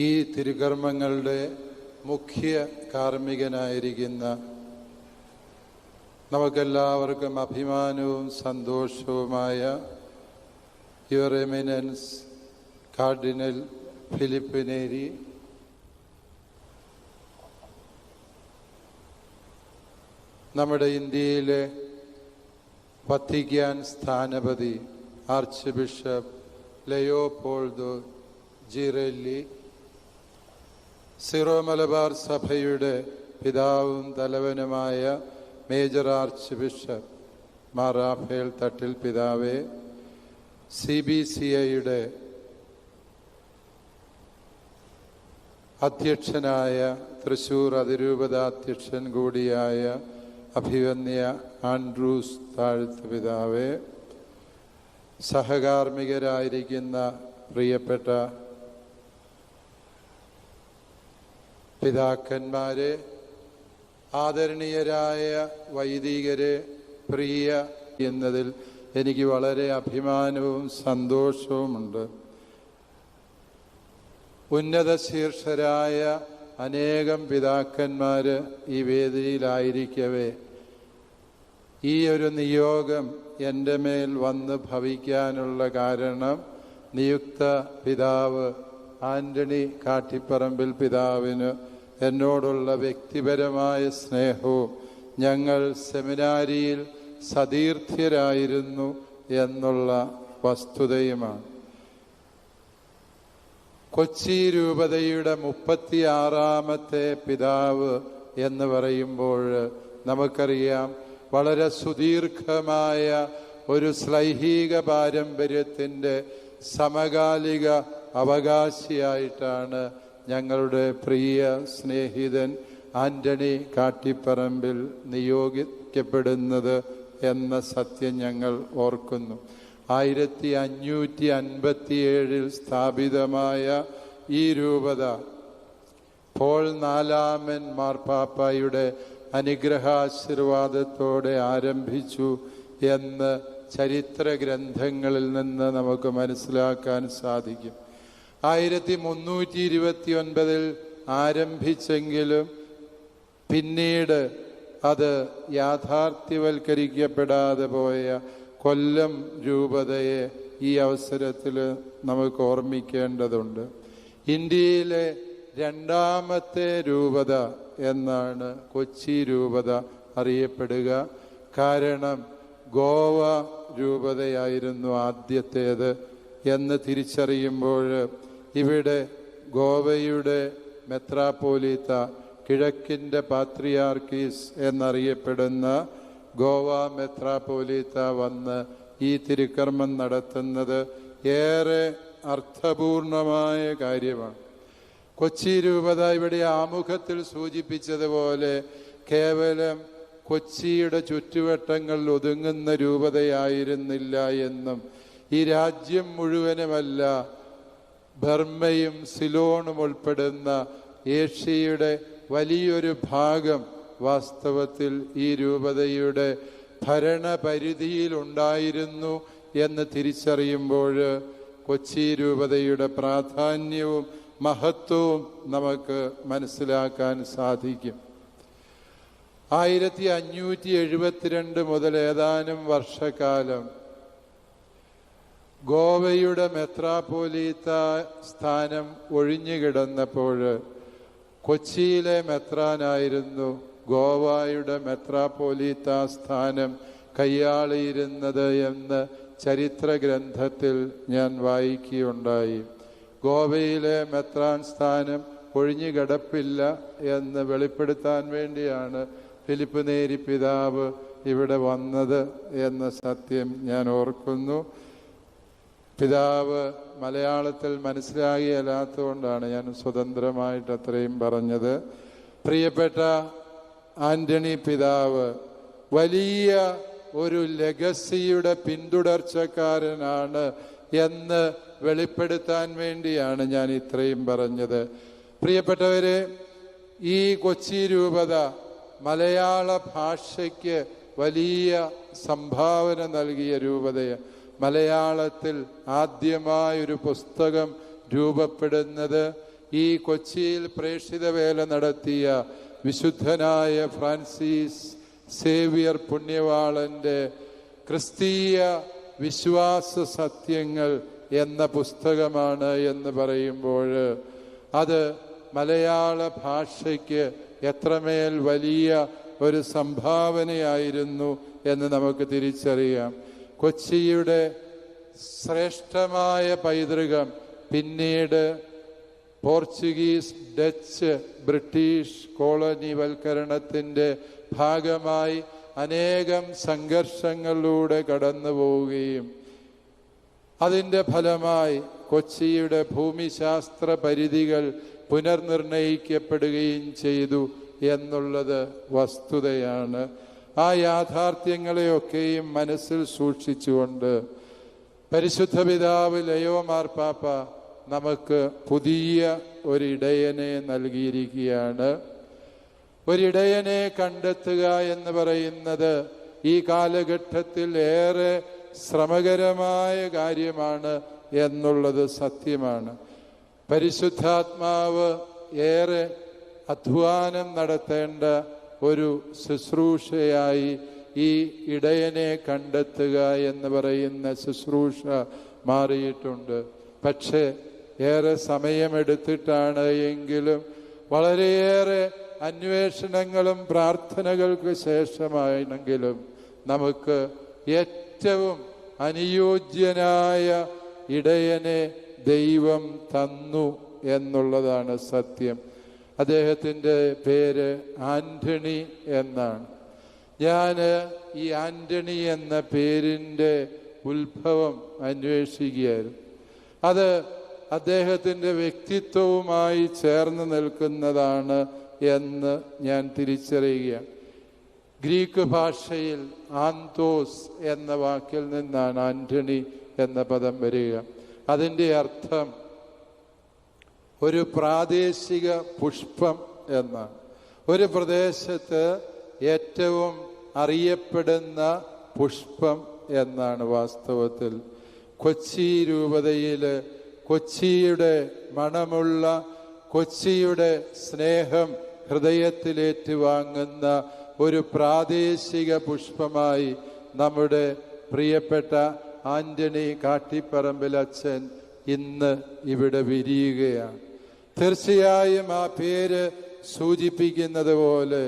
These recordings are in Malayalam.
ഈ തിരുകർമ്മങ്ങളുടെ മുഖ്യ കാർമ്മികനായിരിക്കുന്ന നമുക്കെല്ലാവർക്കും അഭിമാനവും സന്തോഷവുമായ your eminence cardinal Philip Neri, നമ്മുടെ ഇന്ത്യയിലെ വത്തിക്കാൻ സ്ഥാനപതി archbishop Leopoldo Girelli, Syro Malabar സഭയുടെ പിതാവും തലവനുമായ major archbishop Mar Raphael Thattil പിതാവേ, CBCIയുടെ അധ്യക്ഷനായ തൃശൂർ അതിരൂപതാധ്യക്ഷൻ കൂടിയായ അഭിവന്യ ആൻഡ്രൂസ് താഴ്ത്ത് പിതാവേ, സഹകാർമ്മികരായിരിക്കുന്ന പ്രിയപ്പെട്ട പിതാക്കന്മാരെ, ആദരണീയരായ വൈദികരെ, പ്രിയ എന്നതിൽ എനിക്ക് വളരെ അഭിമാനവും സന്തോഷവുമുണ്ട്. ഉന്നത ശീർഷരായ അനേകം പിതാക്കന്മാർ ഈ വേദിയിലായിരിക്കവേ ഈ ഒരു നിയോഗം എൻ്റെ മേൽ വന്ന് ഭവിക്കാനുള്ള കാരണം നിയുക്ത പിതാവ് ആന്റണി കാട്ടിപ്പറമ്പിൽ പിതാവിന് എന്നോടുള്ള വ്യക്തിപരമായ സ്നേഹവും ഞങ്ങൾ സെമിനാരിയിൽ സതീർത്ഥ്യരായിരുന്നു എന്നുള്ള വസ്തുതയുമാണ്. കൊച്ചി രൂപതയുടെ 36ാമത്തെ പിതാവ് എന്ന് പറയുമ്പോൾ നമുക്കറിയാം, വളരെ സുദീർഘമായ ഒരു ശ്ലൈഹിക പാരമ്പര്യത്തിൻ്റെ സമകാലിക അവകാശിയായിട്ടാണ് ഞങ്ങളുടെ പ്രിയ സ്നേഹിതൻ ആന്റണി കാട്ടിപ്പറമ്പിൽ നിയോഗിക്കപ്പെടുന്നത് എന്ന സത്യം ഞങ്ങൾ ഓർക്കുന്നു. 1557 സ്ഥാപിതമായ ഈ രൂപത പോൾ 4-ാമൻ മാർപ്പാപ്പായുടെ അനുഗ്രഹാശീർവാദത്തോടെ ആരംഭിച്ചു എന്ന് ചരിത്ര ഗ്രന്ഥങ്ങളിൽ നിന്ന് നമുക്ക് മനസ്സിലാക്കാൻ സാധിക്കും. 1329 ആരംഭിച്ചെങ്കിലും പിന്നീട് അത് യാഥാർത്ഥ്യവൽക്കരിക്കപ്പെടാതെ പോയ കൊല്ലം രൂപതയെ ഈ അവസരത്തിൽ നമുക്ക് ഓർമ്മിക്കേണ്ടതുണ്ട്. ഇന്ത്യയിലെ 2ാമത്തെ രൂപത എന്നാണ് കൊച്ചി രൂപത അറിയപ്പെടുക. കാരണം ഗോവ രൂപതയായിരുന്നു ആദ്യത്തേത് എന്ന് തിരിച്ചറിയുമ്പോൾ ഇവിടെ ഗോവയുടെ മെത്രാപ്പോലീത്ത, കിഴക്കിൻ്റെ പാത്രിയാർക്കീസ് എന്നറിയപ്പെടുന്ന ഗോവ മെത്രാപ്പോലീത്ത വന്ന് ഈ തിരുക്കർമ്മം നടത്തുന്നത് ഏറെ അർത്ഥപൂർണമായ കാര്യമാണ്. കൊച്ചി രൂപത ഇവിടെ ആമുഖത്തിൽ സൂചിപ്പിച്ചതുപോലെ കേവലം കൊച്ചിയുടെ ചുറ്റുവട്ടങ്ങളിൽ ഒതുങ്ങുന്ന രൂപതയായിരുന്നില്ല എന്നും, ഈ രാജ്യം മുഴുവനുമല്ല, ബർമ്മയും സിലോണും ഉൾപ്പെടുന്ന ഏഷ്യയുടെ വലിയൊരു ഭാഗം വാസ്തവത്തിൽ ഈ രൂപതയുടെ ഭരണപരിധിയിലുണ്ടായിരുന്നു എന്ന് തിരിച്ചറിയുമ്പോൾ കൊച്ചി രൂപതയുടെ പ്രാധാന്യവും മഹത്വവും നമുക്ക് മനസ്സിലാക്കാൻ സാധിക്കും. 1572 മുതൽ ഏതാനും വർഷക്കാലം ഗോവയുടെ മെത്രാപ്പോലീത്ത സ്ഥാനം ഒഴിഞ്ഞുകിടന്നപ്പോൾ കൊച്ചിയിലെ മെത്രാനായിരുന്നു ഗോവയുടെ മെത്രാപ്പോലീത്ത സ്ഥാനം കൈയാളിയിരുന്നത് എന്ന് ചരിത്ര ഗ്രന്ഥത്തിൽ ഞാൻ വായിക്കുകയുണ്ടായി. ഗോവയിലെ മെത്രാൻ സ്ഥാനം ഒഴിഞ്ഞുകിടപ്പില്ല എന്ന് വെളിപ്പെടുത്താൻ വേണ്ടിയാണ് ഫിലിപ്പ് നേരി പിതാവ് ഇവിടെ വന്നത് എന്ന സത്യം ഞാൻ ഓർക്കുന്നു. പിതാവ് മലയാളത്തിൽ മനസ്സിലാകിയല്ലാത്തതുകൊണ്ടാണ് ഞാൻ സ്വതന്ത്രമായിട്ട് അത്രയും പറഞ്ഞത്. പ്രിയപ്പെട്ട ആന്റണി പിതാവ് വലിയ ഒരു ലെഗസിയുടെ പിന്തുടർച്ചക്കാരനാണ് എന്ന് വെളിപ്പെടുത്താൻ വേണ്ടിയാണ് ഞാൻ ഇത്രയും പറഞ്ഞത്. പ്രിയപ്പെട്ടവരെ, ഈ കൊച്ചി രൂപത മലയാള ഭാഷയ്ക്ക് വലിയ സംഭാവന നൽകിയ രൂപതയാണ്. മലയാളത്തിൽ ആദ്യമായൊരു പുസ്തകം രൂപപ്പെടുന്നത് ഈ കൊച്ചിയിൽ പ്രേക്ഷിത വേല നടത്തിയ വിശുദ്ധനായ ഫ്രാൻസിസ് സേവിയർ പുണ്യവാളൻ്റെ ക്രിസ്തീയ വിശ്വാസ സത്യങ്ങൾ എന്ന പുസ്തകമാണ് എന്ന് പറയുമ്പോൾ അത് മലയാള ഭാഷയ്ക്ക് എത്രമേൽ വലിയ ഒരു സംഭാവനയായിരുന്നു എന്ന് നമുക്ക് തിരിച്ചറിയാം. കൊച്ചിയുടെ ശ്രേഷ്ഠമായ പൈതൃകം പിന്നീട് പോർച്ചുഗീസ്, ഡച്ച്, ബ്രിട്ടീഷ് കോളനിവൽക്കരണത്തിൻ്റെ ഭാഗമായി അനേകം സംഘർഷങ്ങളിലൂടെ കടന്നു പോവുകയും അതിൻ്റെ ഫലമായി കൊച്ചിയുടെ ഭൂമിശാസ്ത്ര പരിധികൾ പുനർനിർണയിക്കപ്പെടുകയും ചെയ്തു എന്നുള്ളത് വസ്തുതയാണ്. ആ യാഥാർത്ഥ്യങ്ങളെയൊക്കെയും മനസ്സിൽ സൂക്ഷിച്ചുകൊണ്ട് പരിശുദ്ധ പിതാവ് ലയോ മാർപ്പാപ്പ നമുക്ക് പുതിയ ഒരിടയനെ നൽകിയിരിക്കുകയാണ്. ഒരിടയനെ കണ്ടെത്തുക എന്ന് പറയുന്നത് ഈ കാലഘട്ടത്തിൽ ഏറെ ശ്രമകരമായ കാര്യമാണ് എന്നുള്ളത് സത്യമാണ്. പരിശുദ്ധാത്മാവ് ഏറെ അധ്വാനം നടത്തേണ്ട ഒരു ശുശ്രൂഷയായി ഈ ഇടയനെ കണ്ടെത്തുക എന്ന് പറയുന്ന ശുശ്രൂഷ മാറിയിട്ടുണ്ട്. പക്ഷേ ഏറെ സമയമെടുത്തിട്ടാണ് എങ്കിലും വളരെയേറെ അന്വേഷണങ്ങളും പ്രാർത്ഥനകൾക്ക് ശേഷമാണെങ്കിലും നമുക്ക് ഏറ്റവും അനുയോജ്യനായ ഇടയനെ ദൈവം തന്നു എന്നുള്ളതാണ് സത്യം. അദ്ദേഹത്തിൻ്റെ പേര് ആന്റണി എന്നാണ്. ഞാൻ ഈ ആന്റണി എന്ന പേരിൻ്റെ ഉത്ഭവം അന്വേഷിക്കുകയായിരുന്നു. അത് അദ്ദേഹത്തിൻ്റെ വ്യക്തിത്വവുമായി ചേർന്ന് നിൽക്കുന്നതാണ് എന്ന് ഞാൻ തിരിച്ചറിയുകയാണ്. ഗ്രീക്ക് ഭാഷയിൽ ആന്തോസ് എന്ന വാക്കിൽ നിന്നാണ് ആന്റണി എന്ന പദം വരിക. അതിൻ്റെ അർത്ഥം ഒരു പ്രാദേശിക പുഷ്പം എന്നാണ്. ഒരു പ്രദേശത്ത് ഏറ്റവും അറിയപ്പെടുന്ന പുഷ്പം എന്നാണ് വാസ്തവത്തിൽ. കൊച്ചി രൂപതയിൽ കൊച്ചിയുടെ മണമുള്ള, കൊച്ചിയുടെ സ്നേഹം ഹൃദയത്തിലേറ്റുവാങ്ങുന്ന ഒരു പ്രാദേശിക പുഷ്പമായി നമ്മുടെ പ്രിയപ്പെട്ട ആന്റണി കാട്ടിപ്പറമ്പിൽ അച്ഛൻ ഇന്ന് ഇവിടെ വിരിയുകയാണ്. തീർച്ചയായും ആ പേര് സൂചിപ്പിക്കുന്നത് പോലെ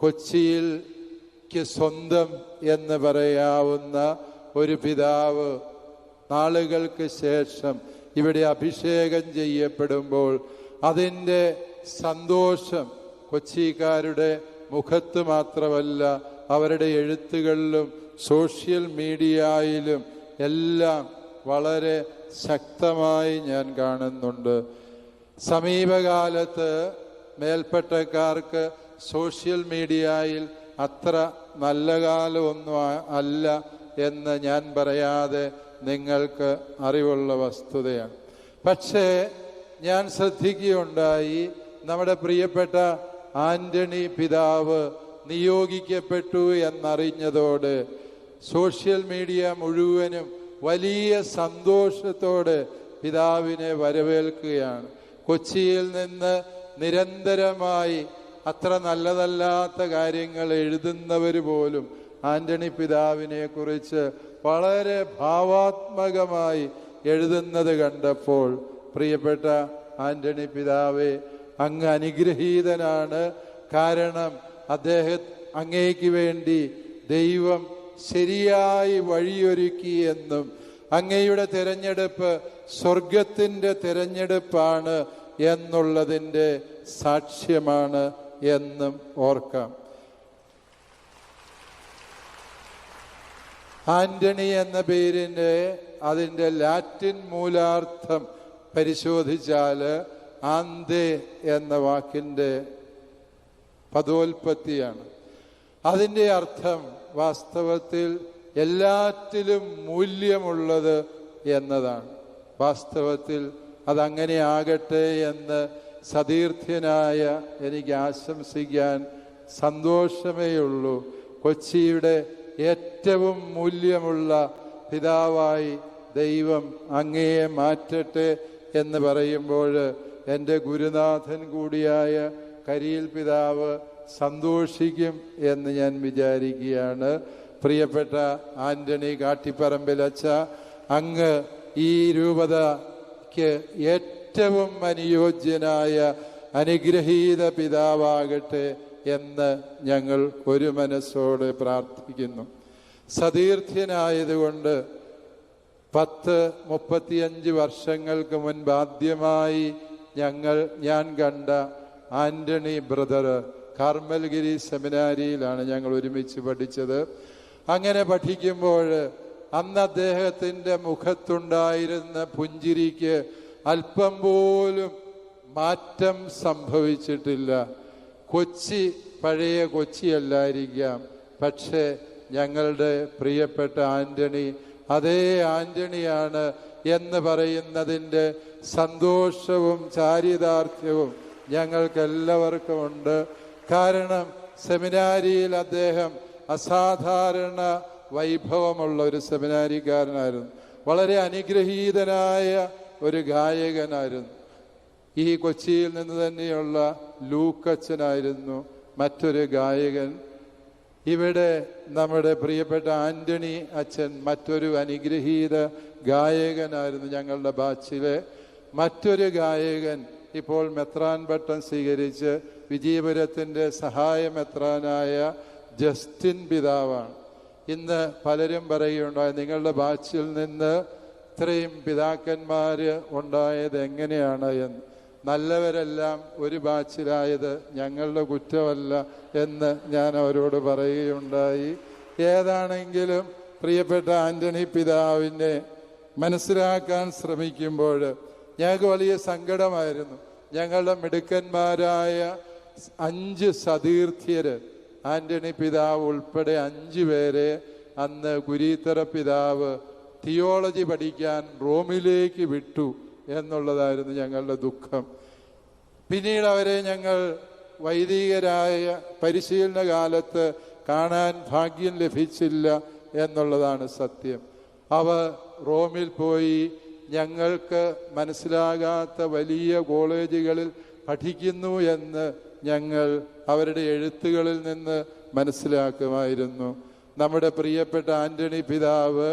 കൊച്ചിയിൽക്ക് സ്വന്തം എന്ന് പറയാവുന്ന ഒരു പിതാവ് നാളുകൾക്ക് ശേഷം ഇവിടെ അഭിഷേകം ചെയ്യപ്പെടുമ്പോൾ അതിൻ്റെ സന്തോഷം കൊച്ചിക്കാരുടെ മുഖത്ത് മാത്രമല്ല, അവരുടെ എഴുത്തുകളിലും സോഷ്യൽ മീഡിയയിലും എല്ലാം വളരെ ശക്തമായി ഞാൻ കാണുന്നുണ്ട്. സമീപകാലത്ത് മേൽപ്പട്ടക്കാർക്ക് സോഷ്യൽ മീഡിയയിൽ അത്ര നല്ല കാലമൊന്നും അല്ല എന്ന് ഞാൻ പറയാതെ നിങ്ങൾക്ക് അറിവുള്ള വസ്തുതയാണ്. പക്ഷേ ഞാൻ ശ്രദ്ധിക്കുകയുണ്ടായി, നമ്മുടെ പ്രിയപ്പെട്ട ആന്റണി പിതാവ് നിയോഗിക്കപ്പെട്ടു എന്നറിഞ്ഞതോടെ സോഷ്യൽ മീഡിയ മുഴുവനും വലിയ സന്തോഷത്തോടെ പിതാവിനെ വരവേൽക്കുകയാണ്. കൊച്ചിയിൽ നിന്ന് നിരന്തരമായി അത്ര നല്ലതല്ലാത്ത കാര്യങ്ങൾ എഴുതുന്നവർ പോലും ആന്റണി പിതാവിനെ കുറിച്ച് വളരെ ഭാവാത്മകമായി എഴുതുന്നത് കണ്ടപ്പോൾ, പ്രിയപ്പെട്ട ആന്റണി പിതാവെ, അങ്ങ് അനുഗ്രഹീതനാണ്. കാരണം അങ്ങേക്ക് വേണ്ടി ദൈവം ശരിയായി വഴിയൊരുക്കിയെന്നും അങ്ങയുടെ തിരഞ്ഞെടുപ്പ് സ്വർഗത്തിൻ്റെ തിരഞ്ഞെടുപ്പാണ് എന്നുള്ളതിൻ്റെ സാക്ഷ്യമാണ് എന്നും ഓർക്കാം. ആന്റണി എന്ന പേരിൻ്റെ അതിൻ്റെ ലാറ്റിൻ മൂലാർത്ഥം പരിശോധിച്ചാൽ ആന്തേ എന്ന വാക്കിൻ്റെ പദോൽപത്തിയാണ്. അതിൻ്റെ അർത്ഥം വാസ്തവത്തിൽ എല്ലാറ്റിലും മൂല്യമുള്ളത് എന്നതാണ്. വാസ്തവത്തിൽ അതങ്ങനെ ആകട്ടെ എന്ന് സതീർത്ഥ്യനായ എനിക്ക് ആശംസിക്കാൻ സന്തോഷമേയുള്ളൂ. കൊച്ചിയുടെ ഏറ്റവും മൂല്യമുള്ള പിതാവായി ദൈവം അങ്ങയെ മാറ്റട്ടെ എന്ന് പറയുമ്പോൾ എൻ്റെ ഗുരുനാഥൻ കൂടിയായ കരിയിൽ പിതാവ് സന്തോഷിക്കും എന്ന് ഞാൻ വിചാരിക്കുകയാണ്. പ്രിയപ്പെട്ട ആന്റണി കാട്ടിപ്പറമ്പിലച്ച, അങ്ങ് ഈ രൂപതയ്ക്ക് ഏറ്റവും അനുയോജ്യനായ അനുഗ്രഹീത പിതാവാകട്ടെ എന്ന് ഞങ്ങൾ ഒരു മനസ്സോടെ പ്രാർത്ഥിക്കുന്നു. സതീർത്ഥ്യനായതുകൊണ്ട് 35 വർഷങ്ങൾക്ക് മുൻപ് ആദ്യമായി ഞാൻ കണ്ട ആന്റണി ബ്രദർ കാർമൽഗിരി സെമിനാരിയിലാണ് ഞങ്ങൾ ഒരുമിച്ച് പഠിച്ചത്. അങ്ങനെ പഠിക്കുമ്പോൾ അന്ന് അദ്ദേഹത്തിൻ്റെ മുഖത്തുണ്ടായിരുന്ന പുഞ്ചിരിക്ക് അല്പം പോലും മാറ്റം സംഭവിച്ചിട്ടില്ല. പഴയ കൊച്ചിയല്ലായിരിക്കാം, പക്ഷേ ഞങ്ങളുടെ പ്രിയപ്പെട്ട ആന്റണി അതേ ആന്റണിയാണ് എന്ന് പറയുന്നതിൻ്റെ സന്തോഷവും ചാരിതാർത്ഥ്യവും ഞങ്ങൾക്കെല്ലാവർക്കും ഉണ്ട്. കാരണം സെമിനാരിയിൽ അദ്ദേഹം അസാധാരണ വൈഭവമുള്ള ഒരു സെമിനാരിക്കാരനായിരുന്നു. വളരെ അനുഗ്രഹീതനായ ഒരു ഗായകനായിരുന്നു. ഈ കൊച്ചിയിൽ നിന്ന് തന്നെയുള്ള ലൂക്കച്ചനായിരുന്നു മറ്റൊരു ഗായകൻ. ഇവിടെ നമ്മുടെ പ്രിയപ്പെട്ട ആന്റണി അച്ഛൻ മറ്റൊരു അനുഗ്രഹീത ഗായകനായിരുന്നു. ഞങ്ങളുടെ ബാച്ചിലെ മറ്റൊരു ഗായകൻ ഇപ്പോൾ മെത്രാൻ പട്ടം സ്വീകരിച്ച് വിജയപുരത്തിൻ്റെ സഹായ മെത്രാനായ ജസ്റ്റിൻ പിതാവാണ്. ഇന്ന് പലരും പറയുകയുണ്ടായി, നിങ്ങളുടെ ബാച്ചിൽ നിന്ന് ഇത്രയും പിതാക്കന്മാർ ഉണ്ടായത് എങ്ങനെയാണ് എന്ന്. നല്ലവരെല്ലാം ഒരു ബാച്ചിലായത് ഞങ്ങളുടെ കുറ്റമല്ല എന്ന് ഞാൻ അവരോട് പറയുകയുണ്ടായി. ഏതാണെങ്കിലും പ്രിയപ്പെട്ട ആന്റണി പിതാവിനെ മനസ്സിലാക്കാൻ ശ്രമിക്കുമ്പോൾ ഞങ്ങൾക്ക് വലിയ സങ്കടമായിരുന്നു. ഞങ്ങളുടെ മിടുക്കന്മാരായ 5 സതീർത്ഥ്യര്, ആന്റണി പിതാവ് ഉൾപ്പെടെ 5 പേരെ അന്ന് കുരീത്തറ പിതാവ് തിയോളജി പഠിക്കാൻ റോമിലേക്ക് വിട്ടു എന്നുള്ളതായിരുന്നു ഞങ്ങളുടെ ദുഃഖം. പിന്നീട് അവരെ ഞങ്ങൾ വൈദികരായ പരിശീലന കാലത്ത് കാണാൻ ഭാഗ്യം ലഭിച്ചില്ല എന്നുള്ളതാണ് സത്യം. അവർ റോമിൽ പോയി ഞങ്ങൾക്ക് മനസ്സിലാകാത്ത വലിയ കോളേജുകളിൽ പഠിക്കുന്നു എന്ന് ഞങ്ങൾ അവരുടെ എഴുത്തുകളിൽ നിന്ന് മനസ്സിലാക്കുമായിരുന്നു. നമ്മുടെ പ്രിയപ്പെട്ട ആന്റണി പിതാവ്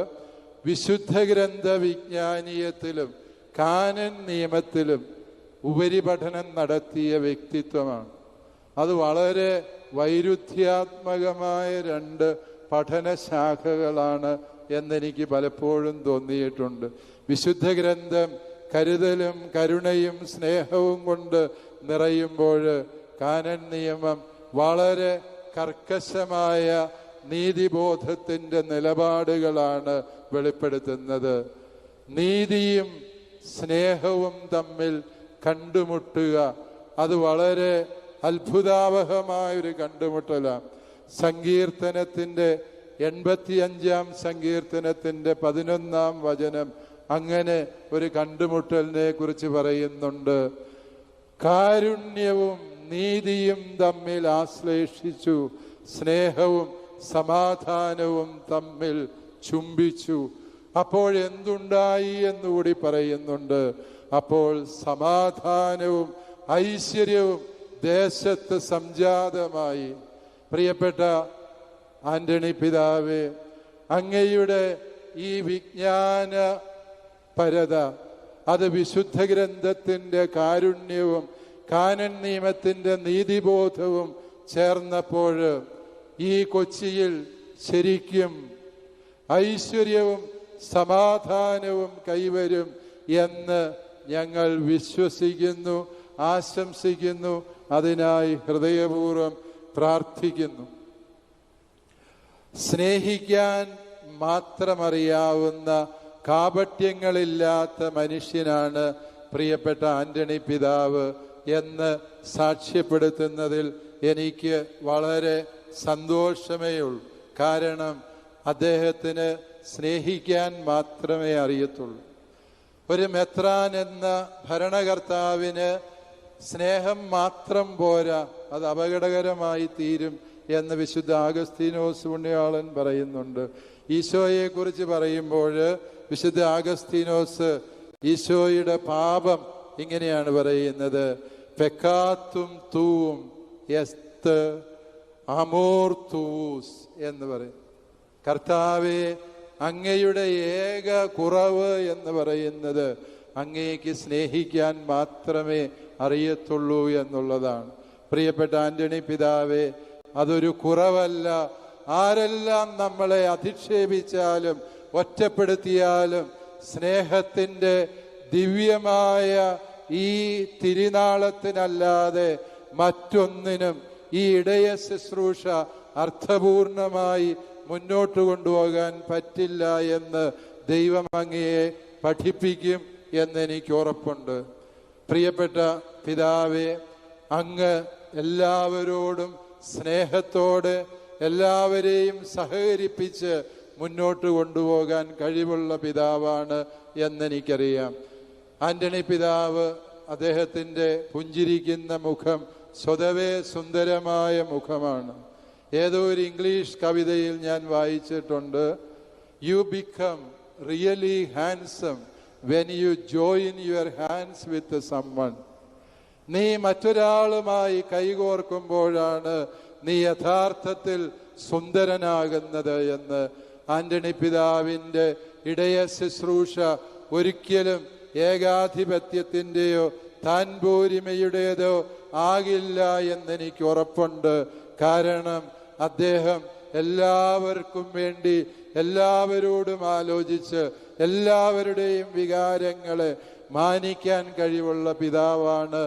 വിശുദ്ധ ഗ്രന്ഥ വിജ്ഞാനീയത്തിലും കാനൻ നിയമത്തിലും ഉപരിപഠനം നടത്തിയ വ്യക്തിത്വമാണ്. അത് വളരെ വൈരുദ്ധ്യാത്മകമായ 2 പഠനശാഖകളാണ് എന്നെനിക്ക് പലപ്പോഴും തോന്നിയിട്ടുണ്ട്. വിശുദ്ധ ഗ്രന്ഥം കരുതലും കരുണയും സ്നേഹവും കൊണ്ട് നിറയുമ്പോൾ കാനൻ നിയമം വളരെ കർക്കശമായ നീതിബോധത്തിൻ്റെ നിലപാടുകളാണ് വെളിപ്പെടുത്തുന്നത്. നീതിയും സ്നേഹവും തമ്മിൽ കണ്ടുമുട്ടുക, അത് വളരെ അത്ഭുതാവഹമായൊരു കണ്ടുമുട്ടലാണ്. സങ്കീർത്തനത്തിൻ്റെ 85-ാം സങ്കീർത്തനത്തിൻ്റെ 11-ാം വചനം അങ്ങനെ ഒരു കണ്ടുമുട്ടലിനെ കുറിച്ച് പറയുന്നുണ്ട്. കാരുണ്യവും നീതിയും തമ്മിൽ ആശ്ലേഷിച്ചു, സ്നേഹവും സമാധാനവും തമ്മിൽ ചുംബിച്ചു. അപ്പോൾ എന്തുണ്ടായി എന്നുകൂടി പറയുന്നുണ്ട്. അപ്പോൾ സമാധാനവും ഐശ്വര്യവും ദേശത്ത് സംജാതമായി. പ്രിയപ്പെട്ട ആന്റണി പിതാവേ, അങ്ങയുടെ ഈ വിജ്ഞാന പരത, അത് വിശുദ്ധ ഗ്രന്ഥത്തിൻ്റെ കാരുണ്യവും കാനൻ നിയമത്തിൻ്റെ നീതിബോധവും ചേർന്നപ്പോൾ ഈ കൊച്ചിയിൽ ശരിക്കും ഐശ്വര്യവും സമാധാനവും കൈവരും എന്ന് ഞങ്ങൾ വിശ്വസിക്കുന്നു, ആശംസിക്കുന്നു. അതിനായി ഹൃദയപൂർവ്വം പ്രാർത്ഥിക്കുന്നു. സ്നേഹിക്കാൻ മാത്രമറിയാവുന്ന കാപട്യങ്ങളില്ലാത്ത മനുഷ്യനാണ് പ്രിയപ്പെട്ട ആന്റണി പിതാവ് എന്ന് സാക്ഷ്യപ്പെടുത്തുന്നതിൽ എനിക്ക് വളരെ സന്തോഷമേ ഉള്ളൂ. കാരണം അദ്ദേഹത്തിന് സ്നേഹിക്കാൻ മാത്രമേ അറിയത്തുള്ളൂ. ഒരു മെത്രാൻ എന്ന ഭരണകർത്താവിന് സ്നേഹം മാത്രം പോരാ, അത് അപകടകരമായി തീരും എന്ന് വിശുദ്ധ ആഗസ്തീനോസ് പുണ്യാളൻ പറയുന്നുണ്ട്. ഈശോയെക്കുറിച്ച് പറയുമ്പോൾ വിശുദ്ധ ആഗസ്തീനോസ് ഈശോയുടെ പാപം ഇങ്ങനെയാണ് പറയുന്നത്, പെക്കാത്തും തൂവും എസ്ത് അമോർ തൂസ് എന്ന് പറയും. കർത്താവെ, അങ്ങയുടെ ഏക കുറവ് എന്ന് പറയുന്നത് അങ്ങേക്ക് സ്നേഹിക്കാൻ മാത്രമേ അറിയത്തുള്ളൂ എന്നുള്ളതാണ്. പ്രിയപ്പെട്ട ആന്റണി പിതാവേ, അതൊരു കുറവല്ല. ആരെല്ലാം നമ്മളെ അധിക്ഷേപിച്ചാലും ഒറ്റപ്പെടുത്തിയാലും സ്നേഹത്തിൻ്റെ ദിവ്യമായ ഈ തിരുനാളത്തിനല്ലാതെ മറ്റൊന്നിനും ഈ ഇടയ ശുശ്രൂഷ അർത്ഥപൂർണമായി മുന്നോട്ട് കൊണ്ടുപോകാൻ പറ്റില്ല എന്ന് ദൈവം അങ്ങയെ പഠിപ്പിക്കും എന്നെനിക്ക് ഉറപ്പുണ്ട്. പ്രിയപ്പെട്ട പിതാവേ, അങ്ങ് എല്ലാവരോടും സ്നേഹത്തോടെ എല്ലാവരെയും സഹകരിപ്പിച്ച് മുന്നോട്ട് കൊണ്ടുപോകാൻ കഴിവുള്ള പിതാവാണ് എന്നെനിക്കറിയാം. ആന്റണി പിതാവ്, അദ്ദേഹത്തിൻ്റെ പുഞ്ചിരിക്കുന്ന മുഖം സ്വതവേ സുന്ദരമായ മുഖമാണ്. ഏതോ ഒരു ഇംഗ്ലീഷ് കവിതയിൽ ഞാൻ വായിച്ചിട്ടുണ്ട്, you become really handsome when you join your hands with someone. നീ മറ്റൊരാളുമായി കൈകോർക്കുമ്പോഴാണ് നീ യഥാർത്ഥത്തിൽ സുന്ദരനാകുന്നത് എന്ന് ആന്റണി പിതാവിൻ്റെ ഇടയ ശുശ്രൂഷ ഒരിക്കലും ഏകാധിപത്യത്തിൻ്റെയോ താൻ പോരിമയുടേതോ ആകില്ല എന്നെനിക്ക് ഉറപ്പുണ്ട്. കാരണം അദ്ദേഹം എല്ലാവർക്കും വേണ്ടി എല്ലാവരോടും ആലോചിച്ച് എല്ലാവരുടെയും വികാരങ്ങളെ മാനിക്കാൻ കഴിവുള്ള പിതാവാണ്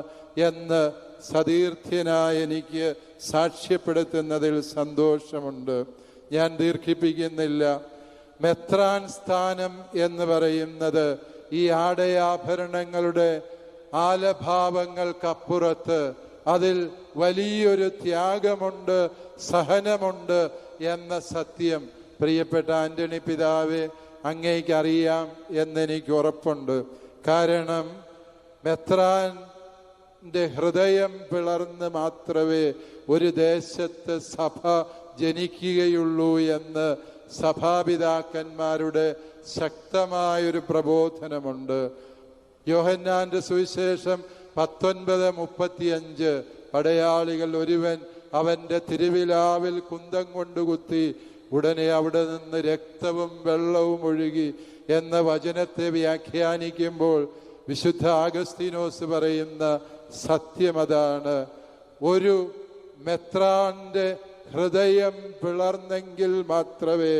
എന്ന് സതീർത്ഥ്യനായ എനിക്ക് സാക്ഷ്യപ്പെടുത്തുന്നതിൽ സന്തോഷമുണ്ട്. ഞാൻ ദീർഘിപ്പിക്കുന്നില്ല. മെത്രാൻ സ്ഥാനം എന്ന് പറയുന്നത് ഈ ആടയാഭരണങ്ങളുടെ ആലഭാവങ്ങൾക്കപ്പുറത്ത് അതിൽ വലിയൊരു ത്യാഗമുണ്ട്, സഹനമുണ്ട് എന്ന സത്യം പ്രിയപ്പെട്ട ആന്റണി പിതാവെ അങ്ങേക്കറിയാം എന്നെനിക്ക് ഉറപ്പുണ്ട്. കാരണം മെത്രാന്റെ ഹൃദയം പിളർന്ന് മാത്രമേ ഒരു ദേശത്ത് സഭ ജനിക്കുകയുള്ളൂ എന്ന് സഭാപിതാക്കന്മാരുടെ ശക്തമായൊരു പ്രബോധനമുണ്ട്. യോഹന്നാന്റെ സുവിശേഷം 19:35 പടയാളികൾ ഒരുവൻ അവന്റെ തിരുവിലാവിൽ കുന്തം കൊണ്ട് കുത്തി, ഉടനെ അവിടെ നിന്ന് രക്തവും വെള്ളവും ഒഴുകി എന്ന വചനത്തെ വ്യാഖ്യാനിക്കുമ്പോൾ വിശുദ്ധ അഗസ്തീനോസ് പറയുന്ന സത്യം അതാണ്. ഒരു മെത്രാന്റെ ഹൃദയം പിളർന്നെങ്കിൽ മാത്രമേ,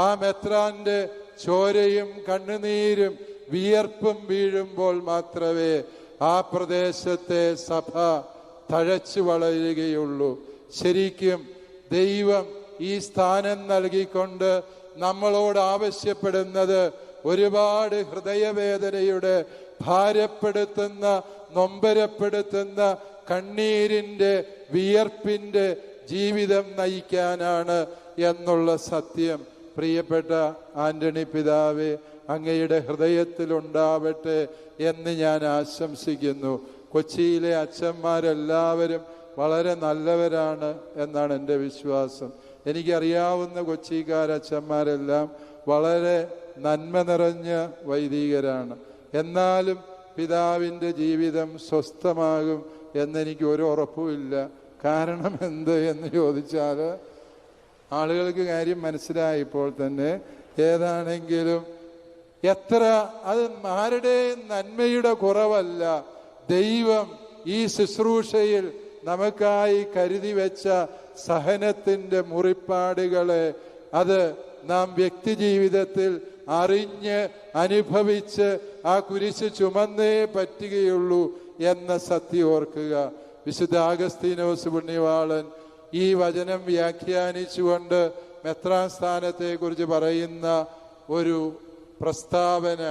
ആ മെത്രാന്റെ ചോരയും കണ്ണുനീരും വിയർപ്പും വീഴുമ്പോൾ മാത്രമേ ആ പ്രദേശത്തെ സഭ തഴച്ചു വളരുകയുള്ളൂ. ശരിക്കും ദൈവം ഈ സ്ഥാനം നൽകിക്കൊണ്ട് നമ്മളോട് ആവശ്യപ്പെടുന്നത് ഒരുപാട് ഹൃദയവേദനയുടെ, ഭാരപ്പെടുത്തുന്ന, നൊമ്പരപ്പെടുത്തുന്ന, കണ്ണീരിൻ്റെ, വിയർപ്പിൻ്റെ ജീവിതം നയിക്കാനാണ് എന്നുള്ള സത്യം പ്രിയപ്പെട്ട ആന്റണി പിതാവേ അങ്ങയുടെ ഹൃദയത്തിലുണ്ടാവട്ടെ എന്ന് ഞാൻ ആശംസിക്കുന്നു. കൊച്ചിയിലെ അച്ഛന്മാരെല്ലാവരും വളരെ നല്ലവരാണ് എന്നാണ് എൻ്റെ വിശ്വാസം. എനിക്കറിയാവുന്ന കൊച്ചിക്കാരച്ഛന്മാരെല്ലാം വളരെ നന്മ നിറഞ്ഞ വൈദികരാണ്. എന്നാലും പിതാവിൻ്റെ ജീവിതം സ്വസ്ഥമാകും എന്നെനിക്ക് ഒരു ഉറപ്പുമില്ല. കാരണം എന്ത് എന്ന് ചോദിച്ചാൽ ആളുകൾക്ക് കാര്യം മനസ്സിലായപ്പോൾ തന്നെ ഏതാണെങ്കിലും എത്ര അത് ആരുടെയും നന്മയുടെ കുറവല്ല. ദൈവം ഈ ശുശ്രൂഷയിൽ നമുക്കായി കരുതി വെച്ച സഹനത്തിൻ്റെ മുറിപ്പാടുകളെ അത് നാം വ്യക്തി ജീവിതത്തിൽ അറിഞ്ഞ് അനുഭവിച്ച് ആ കുരിശ് ചുമന്നേ പറ്റുകയുള്ളൂ എന്ന സത്യം ഓർക്കുക. വിശുദ്ധ അഗസ്തീനോസ് പുണ്യവാളൻ ഈ വചനം വ്യാഖ്യാനിച്ചുകൊണ്ട് മെത്രാൻ സ്ഥാനത്തെ കുറിച്ച് പറയുന്ന ഒരു പ്രസ്താവന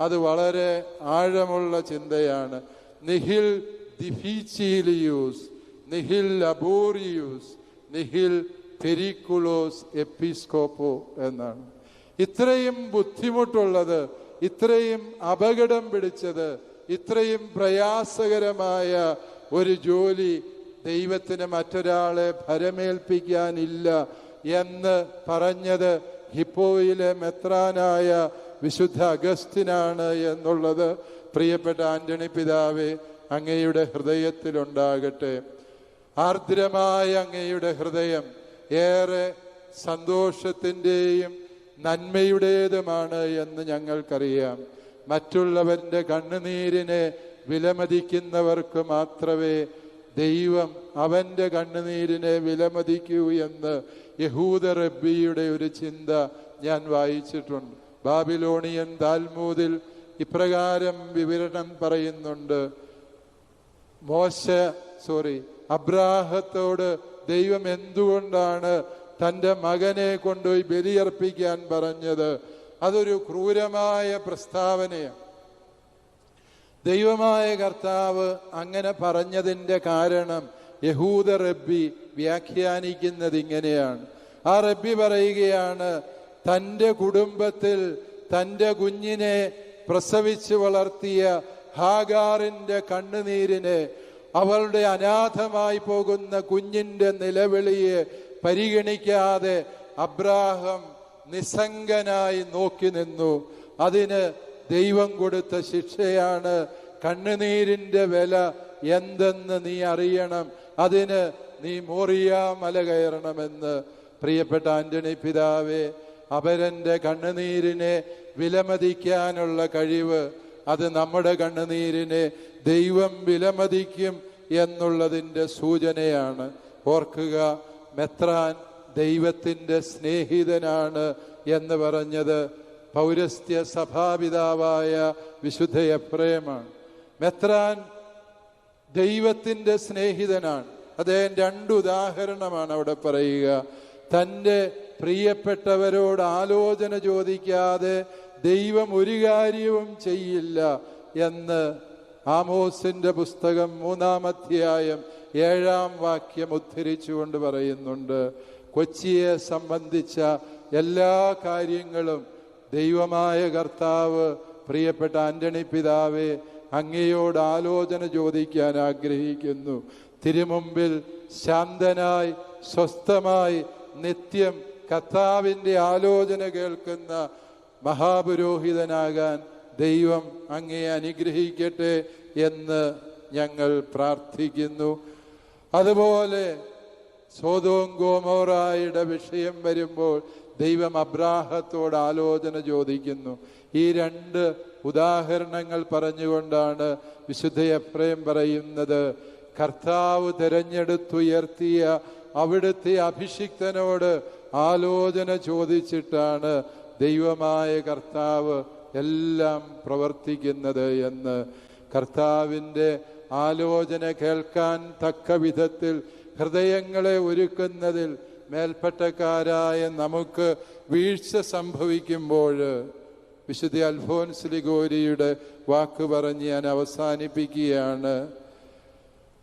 അത് വളരെ ആഴമുള്ള ചിന്തയാണ്. നിഹിൽ ദിഫീച്ചിലിയൂസ്, നിഹിൽ ലബോറിയൂസ്, നിഹിൽ പെരിക്കുലോസ് എപ്പിസ്കോപ്പോ എന്നാണ്. ഇത്രയും ബുദ്ധിമുട്ടുള്ളത്, ഇത്രയും അപകടം പിടിച്ചത്, ഇത്രയും പ്രയാസകരമായ ഒരു ജോലി ദൈവത്തിന് മറ്റൊരാളെ ഭരമേൽപ്പിക്കാനില്ല എന്ന് പറഞ്ഞത് ഹിപ്പോയിലെ മെത്രാനായ വിശുദ്ധ അഗസ്റ്റിനാണ് എന്നുള്ളത് പ്രിയപ്പെട്ട ആന്റണി പിതാവേ, അങ്ങയുടെ ഹൃദയത്തിലുണ്ടാകട്ടെ. ആർദ്രമായ അങ്ങയുടെ ഹൃദയം ഏറെ സന്തോഷത്തിൻ്റെയും നന്മയുടേതുമാണ് എന്ന് ഞങ്ങൾക്കറിയാം. മറ്റുള്ളവരുടെ കണ്ണുനീരിനെ വിലമതിക്കുന്നവർക്ക് മാത്രമേ ദൈവം അവൻ്റെ കണ്ണുനീരിനെ വിലമതിക്കൂ എന്ന് യഹൂദ റബ്ബിയുടെ ഒരു ചിന്ത ഞാൻ വായിച്ചിട്ടുണ്ട്. ബാബിലോണിയൻ താൽമൂദിൽ ഇപ്രകാരം വിവരണം പറയുന്നുണ്ട്. അബ്രാഹത്തോട് ദൈവം എന്തുകൊണ്ടാണ് തൻ്റെ മകനെ കൊണ്ടുപോയി ബലിയർപ്പിക്കാൻ പറഞ്ഞത്? അതൊരു ക്രൂരമായ പ്രസ്താവനയാണ്. ദൈവമായ കർത്താവ് അങ്ങനെ പറഞ്ഞതിൻ്റെ കാരണം യഹൂദ റബ്ബി വ്യാഖ്യാനിക്കുന്നത് ഇങ്ങനെയാണ്. ആ റബ്ബി പറയുകയാണ്, തൻ്റെ കുടുംബത്തിൽ തൻ്റെ കുഞ്ഞിനെ പ്രസവിച്ച് വളർത്തിയ ഹാഗാറിൻ്റെ കണ്ണുനീരിനെ, അവളുടെ അനാഥമായി പോകുന്ന കുഞ്ഞിൻ്റെ നിലവിളിയെ പരിഗണിക്കാതെ അബ്രാഹം നിസ്സംഗനായി നോക്കി നിന്നു. അതിന് ദൈവം കൊടുത്ത ശിക്ഷയാണ്. കണ്ണുനീരിൻ്റെ വില എന്തെന്ന് നീ അറിയണം, അതിന് നീ മോറിയ മല കയറണമെന്ന്. പ്രിയപ്പെട്ട ആന്റണി പിതാവേ, അപരന്റെ കണ്ണുനീരിനെ വിലമതിക്കാനുള്ള കഴിവ്, അത് നമ്മുടെ കണ്ണുനീരിനെ ദൈവം വിലമതിക്കും എന്നുള്ളതിൻ്റെ സൂചനയാണ്. ഓർക്കുക, മെത്രാൻ ദൈവത്തിൻ്റെ സ്നേഹിതനാണ് എന്ന് പറഞ്ഞത് പൗരസ്ത്യ സഭാപിതാവായ വിശുദ്ധ എഫ്രേമാണ്. മെത്രാൻ ദൈവത്തിൻ്റെ സ്നേഹിതനാണ്. അദ്ദേഹം 2 ഉദാഹരണമാണ് അവിടെ പറയുക. തൻ്റെ പ്രിയപ്പെട്ടവരോട് ആലോചന ചോദിക്കാതെ ദൈവം ഒരു കാര്യവും ചെയ്യില്ല എന്ന് ആമോസിന്റെ പുസ്തകം 3-ാം അധ്യായം 7-ാം വാക്യം ഉദ്ധരിച്ചുകൊണ്ട് പറയുന്നുണ്ട്. കൊച്ചിയെ സംബന്ധിച്ച എല്ലാ കാര്യങ്ങളും ദൈവമായ കർത്താവ് പ്രിയപ്പെട്ട ആന്റണി പിതാവേ അങ്ങയോട് ആലോചന ചോദിക്കാൻ ആഗ്രഹിക്കുന്നു. തിരുമുമ്പിൽ ശാന്തനായി സ്വസ്ഥമായി നിത്യം കർത്താവിൻ്റെ ആലോചന കേൾക്കുന്ന മഹാപുരോഹിതനാകാൻ ദൈവം അങ്ങയെ അനുഗ്രഹിക്കട്ടെ എന്ന് ഞങ്ങൾ പ്രാർത്ഥിക്കുന്നു. അതുപോലെ സോദോം ഗോമോറായുടെ വിഷയം വരുമ്പോൾ ദൈവം അബ്രാഹത്തോട് ആലോചന ചോദിക്കുന്നു. ഈ 2 ഉദാഹരണങ്ങൾ പറഞ്ഞുകൊണ്ടാണ് വിശുദ്ധ എഫ്രേം പറയുന്നത്, കർത്താവ് തിരഞ്ഞെടുത്തുയർത്തിയ അവിടുത്തെ അഭിഷിക്തനോട് ആലോചന ചോദിച്ചിട്ടാണ് ദൈവമായ കർത്താവ് എല്ലാം പ്രവർത്തിക്കുന്നത് എന്ന്. കർത്താവിൻ്റെ ആലോചന കേൾക്കാൻ തക്ക വിധത്തിൽ ഹൃദയങ്ങളെ ഒരുക്കുന്നതിൽ മേൽപ്പട്ടക്കാരായ നമുക്ക് വീഴ്ച സംഭവിക്കുമ്പോൾ വിശുദ്ധ അൽഫോൻസ് ലിഗോരിയുടെ വാക്ക് പറഞ്ഞ് ഞാൻ അവസാനിപ്പിക്കുകയാണ്.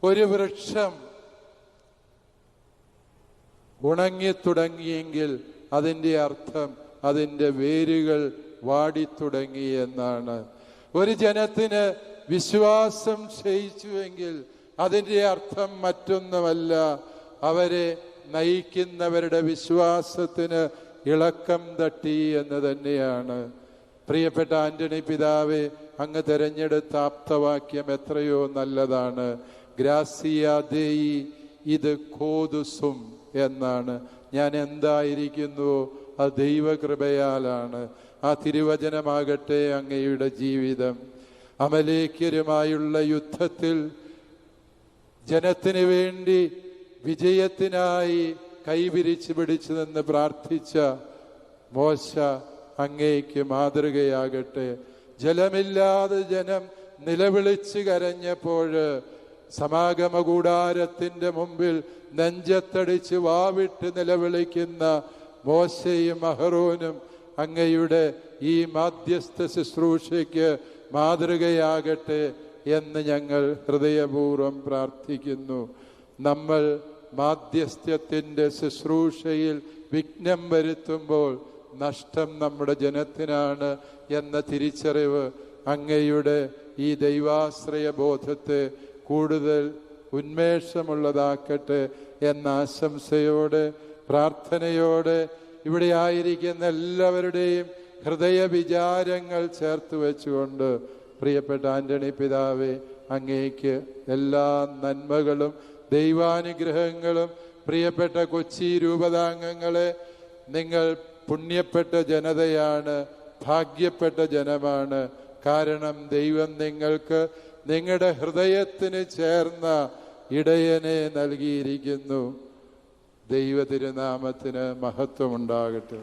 ഒരു വൃക്ഷം ഉണങ്ങിത്തുടങ്ങിയെങ്കിൽ അതിൻ്റെ അർത്ഥം അതിൻ്റെ വേരുകൾ വാടിത്തുടങ്ങി എന്നാണ്. ഒരു ജനത്തിന് വിശ്വാസം ക്ഷയിച്ചുവെങ്കിൽ അതിൻ്റെ അർത്ഥം മറ്റൊന്നുമല്ല, അവരെ നയിക്കുന്നവരുടെ വിശ്വാസത്തിന് ഇളക്കം തട്ടി എന്ന് തന്നെയാണ്. പ്രിയപ്പെട്ട ആന്റണി പിതാവേ, അങ്ങ് തെരഞ്ഞെടുത്ത ആപ്തവാക്യം എത്രയോ നല്ലതാണ്. ഗ്രാസിയ ദേയി ഇത് കോതുസും എന്നാണ്. ഞാൻ എന്തായിരിക്കുന്നുവോ അത് ദൈവകൃപയാലാണ്. ആ തിരുവചനമാകട്ടെ അങ്ങയുടെ ജീവിതം. അമലേക്യരുമായുള്ള യുദ്ധത്തിൽ ജനത്തിന് വേണ്ടി വിജയത്തിനായി കൈവിരിച്ചു പിടിച്ചു നിന്ന് പ്രാർത്ഥിച്ച മോശ അങ്ങേക്ക് മാതൃകയാകട്ടെ. ജലമില്ലാതെ ജനം നിലവിളിച്ച് കരഞ്ഞപ്പോൾ സമാഗമ കൂടാരത്തിൻ്റെ മുമ്പിൽ നെഞ്ചത്തടിച്ച് വാവിട്ട് നിലവിളിക്കുന്ന മോശയും അഹറോനും അങ്ങയുടെ ഈ മാധ്യസ്ഥ ശുശ്രൂഷയ്ക്ക് മാതൃകയാകട്ടെ എന്ന് ഞങ്ങൾ ഹൃദയപൂർവ്വം പ്രാർത്ഥിക്കുന്നു. നമ്മൾ മാധ്യസ്ഥ്യത്തിൻ്റെ ശുശ്രൂഷയിൽ വിഘ്നം വരുത്തുമ്പോൾ നഷ്ടം നമ്മുടെ ജനത്തിനാണ് എന്ന തിരിച്ചറിവ് അങ്ങയുടെ ഈ ദൈവാശ്രയ ബോധത്തെ കൂടുതൽ ഉന്മേഷമുള്ളതാക്കട്ടെ എന്ന ആശംസയോടെ പ്രാർത്ഥനയോടെ ഇവിടെ ആയിരിക്കുന്ന എല്ലാവരുടെയും ഹൃദയ വിചാരങ്ങൾ ചേർത്ത് വെച്ചുകൊണ്ട് പ്രിയപ്പെട്ട ആന്റണി പിതാവേ, അങ്ങേക്ക് എല്ലാ നന്മകളും ദൈവാനുഗ്രഹങ്ങളും. പ്രിയപ്പെട്ട കൊച്ചി രൂപതാംഗങ്ങളെ, നിങ്ങൾ പുണ്യപ്പെട്ട ജനതയാണ്, ഭാഗ്യപ്പെട്ട ജനമാണ്. കാരണം ദൈവം നിങ്ങൾക്ക് നിങ്ങളുടെ ഹൃദയത്തിന് ചേർന്ന ഇടയനെ നൽകിയിരിക്കുന്നു. ദൈവ തിരുനാമത്തിന് മഹത്വമുണ്ടാകട്ടെ.